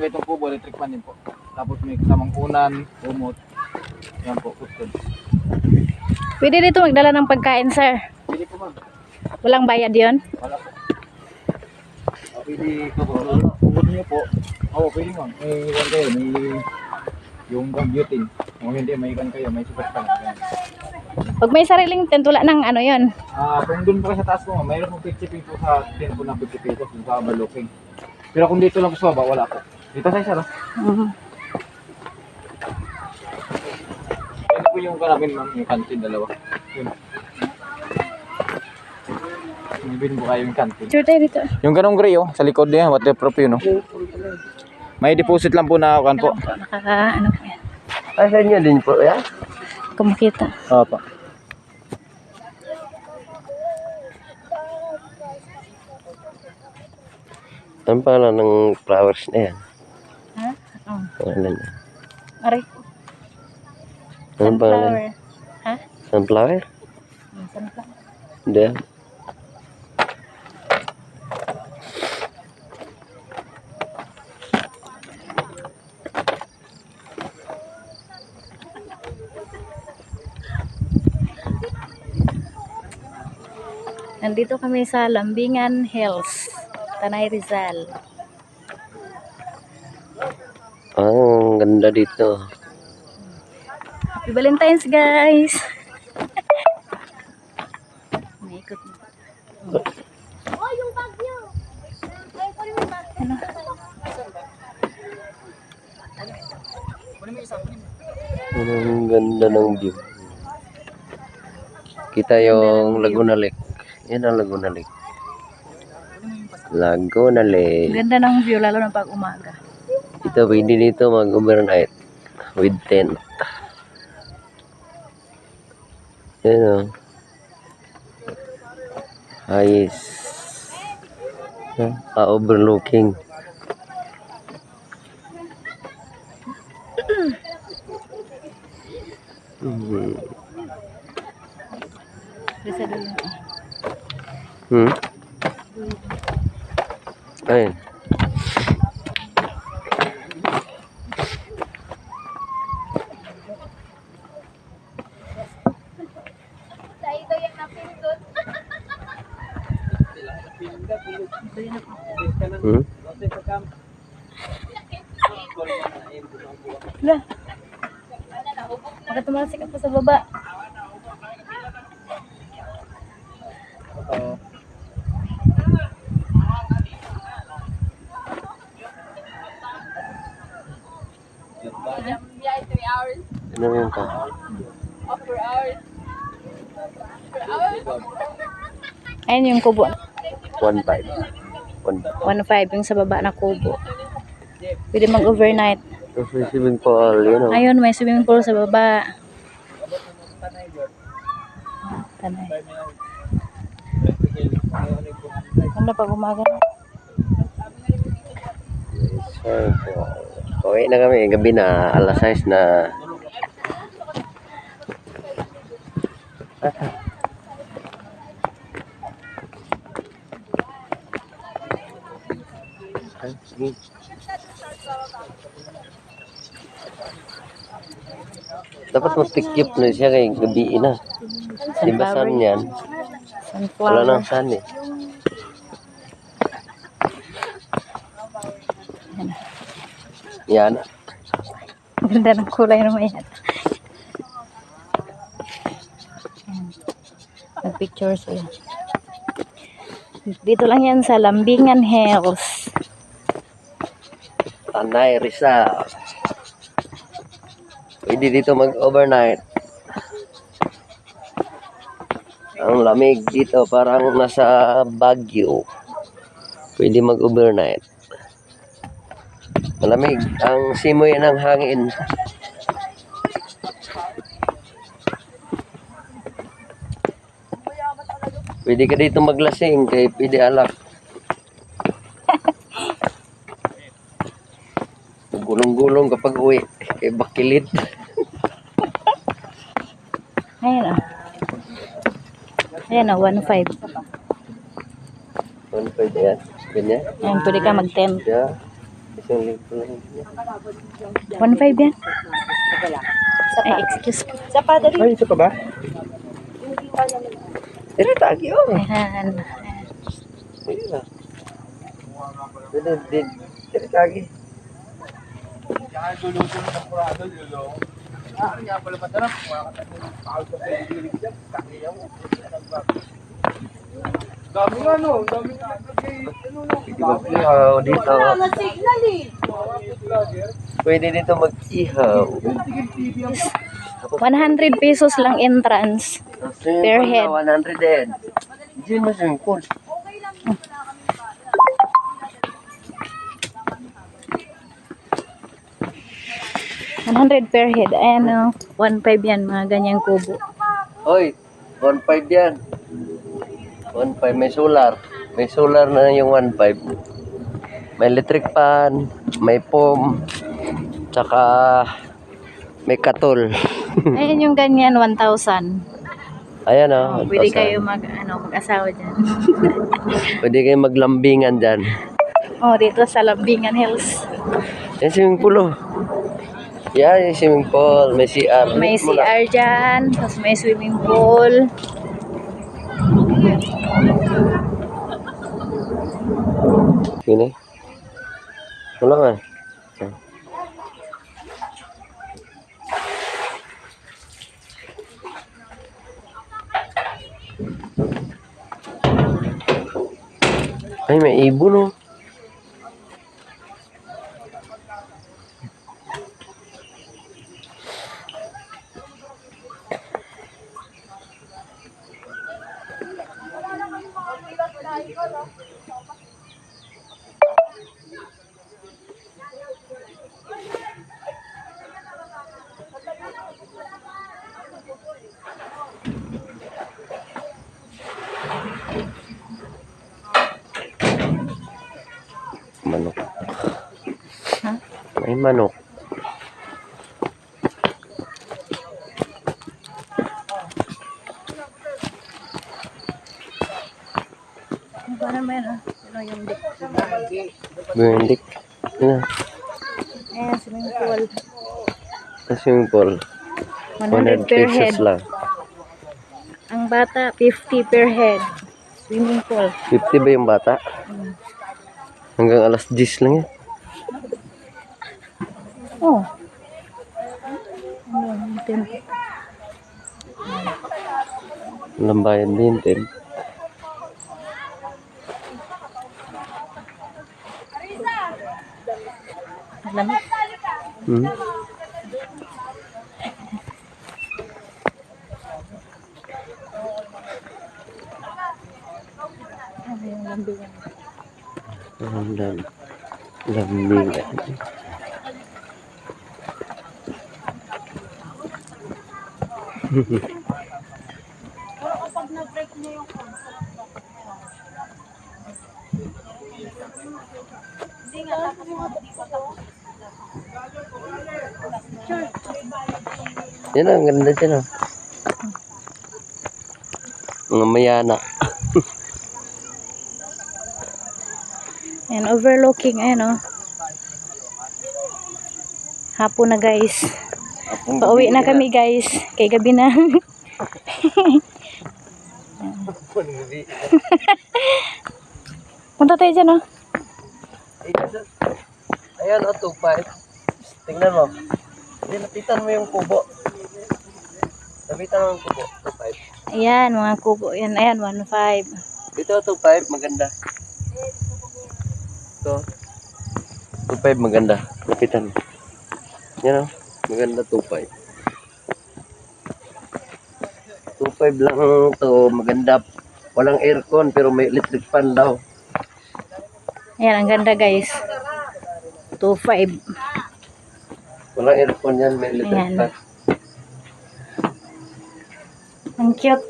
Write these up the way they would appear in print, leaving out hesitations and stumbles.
Saka itong kubo, electric fan din po. Tapos may kasamang unan, umot. Yan po, custom. Pwede dito magdala ng pagkain, sir. Pwede po ma'am. Walang bayad yon. Wala po. Pwede ka po. Umot niyo po. Oo, pwede ma'am. May iwan kayo, may yung computing. Kung hindi, may iwan kayo, may super stand. Pag may sariling tent, wala nang ano yon. Kung doon po kayo sa taas po, mayroon po 50 pesos sa tent po na 50 pesos yung sa overlooking. Pero kung dito lang po sa baba, wala po. Dito sa isa, no? Ito po yung karabin, ma'am, yung canteen, dalawa. Yun. Ibin po kayo yung canteen. Sure tayo dito. Yung ganong gray, oh, sa likod niya, waterproof yun, no? May deposit lang po na kan po. Ano po yan. Asan niya din po, ya? Kung makita. Opo. Ang pala ng flowers na yan. Ha? Oh. Pangalan niya. Aray. Anong pangalan? Sunflower. Ha? Sunflower? Sunflower. Hindi. Nandito kami sa Lambingan Hills, Tanay Rizal. Ang ganda dito. Happy Valentine's, guys! Naikot mo. Oh, yung bag niyo. Ay, kunin mo yung bag. Ano? Ang ganda ng view. Kita yung Laguna Lake. Yan ang Laguna Lake. Laguna Lake. Ganda ng view, lalo na pag umaga. Ito, pwede dito mag-overnight with tent. Yan o. Ayos. Overlooking. Bisa dulu. Ayun. Sa ito yung napindot. Lah. Baka tumalsik ako sa baba. Yeah, 3 hours. Ano yun ka? 4 hours. 4 hours. Ayun yung kubo. 1.5. 1.5 yung sa baba na kubo. Pwede mag-overnight. Tapos may swimming pool, yun o. Ayun, may swimming pool sa baba. Tanay. Ano pag umaga? Uwi na kami, gabi na, alas 6 na. Dapat matikip na siya kay gabi na. Di ba sun yan? Wala Sunflower. nang sun eh. Yan. Ganda ng kulay naman yan. Nag-picture sila. Dito lang yan sa Lambingan Hills. Tanay Rizal. Pwede dito mag-overnight. Ang lamig dito parang nasa Baguio. Pwede mag-overnight. Malamig ang simoy ng hangin. Pwede ka dito maglasing kay pwede alak. Gulong-gulong kapag uwi kay bakilit. Ayan ah. Ayan ah, 1.5. 1.5 yan. Ganyan. Ayan, pwede ka mag-tent. Yeah. Isang libo lang yun. 1.5 yan. Ay, excuse po. Ay, ito ka ba? Pero tagi oh. Ayan. Ayun na. Pero tagi. Dami nga no, dami nga. Mag-ihaw dito. Pwede dito mag-ihaw. 100 pesos lang entrance. Per head. 100 din. Diyan mo swimming pool. $100 per head. Ayan o. 1.5 yan. Mga ganyang kubo. Hoy, 1.5 yan. 1.5 may solar. May solar na yung 1.5. May electric fan, may foam, tsaka may katol. Ayan yung ganyan. 1,000. Ayan o. Oh, pwede kayo mag-asawa dyan. Pwede kayo maglambingan dyan. Oh, dito sa Lambingan Hills. Yan swimming pool oh. Yan yung swimming pool. May CR. May CR dyan. Tapos may swimming pool. Gini. Wala nga. Ay, may ibon oh. Manok. Ha? May manok. Ano ba naman ah? Ano yung dik? Bendik. Yan. Ayan, swimming pool. Sa swimming pool. 100 per head. pesos lang. Ang bata, 50 per head. Swimming pool. 50 ba yung bata? Hanggang alas 10 lang yan. Oh. Ano, yung tent. Lambayan din, Tim. Lamig. Hmm? Ano yung lambingan? Lambingan. Yan ang ganda dyan oh. Mga mayana. Ayan, overlooking. Ayan oh. Hapon na guys. Pauwi na kami guys. Kay gabi na. Punta tayo dyan oh. Ayan o, 2.5. Tingnan mo. Hindi, lapitan mo yung kubo. Lapitan mo yung kubo, 2.5. Ayan, mga kubo. Ayan, ayan, 1.5. Dito, 2.5, maganda. Ito. 2.5, maganda. Lapitan mo. Yan o, maganda 2.5. 2.5 lang to, maganda. Walang aircon, pero may electric fan daw. Ayan, ang ganda guys. 2.5. Walang aircon yan, may electric Ayan. fan. Ang cute.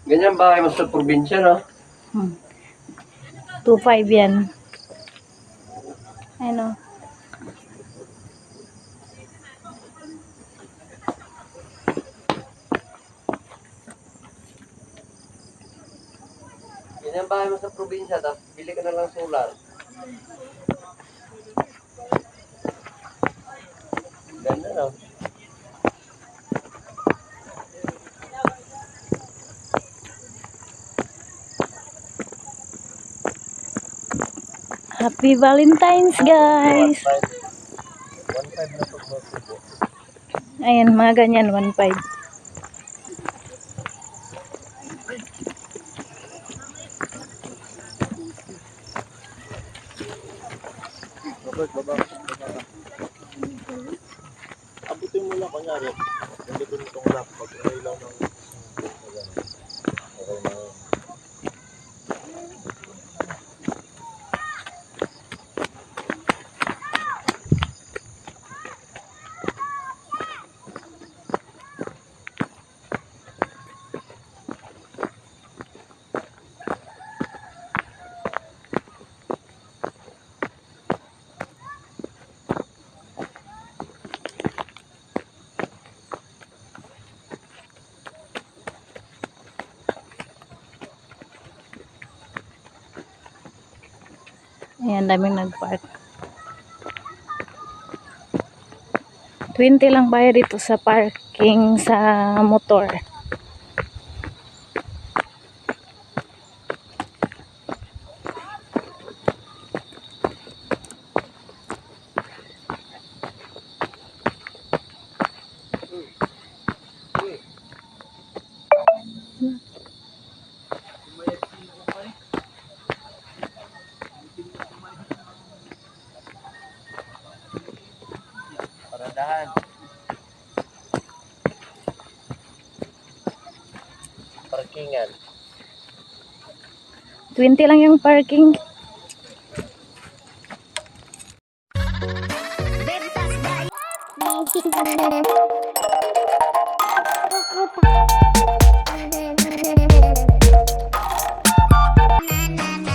Ganyan bahay mo sa probinsya, no? 2.5 yan. Ano? Ganyan bahay mo sa probinsya, tapos bili ka na lang solar. Ganda no? Happy Valentine's, guys. 1.5 na pag mga kubo. Ayan, mga ganyan, 1.5. Robert, baba. Abutin mo lang kunyari. Nandito nitong lock. Pag ilaw ng okay na yun. Ayan, daming nag-park. 20 lang bayad dito sa parking sa motor. Paradahan. Parkingan. 20 lang yung parking. Bebas,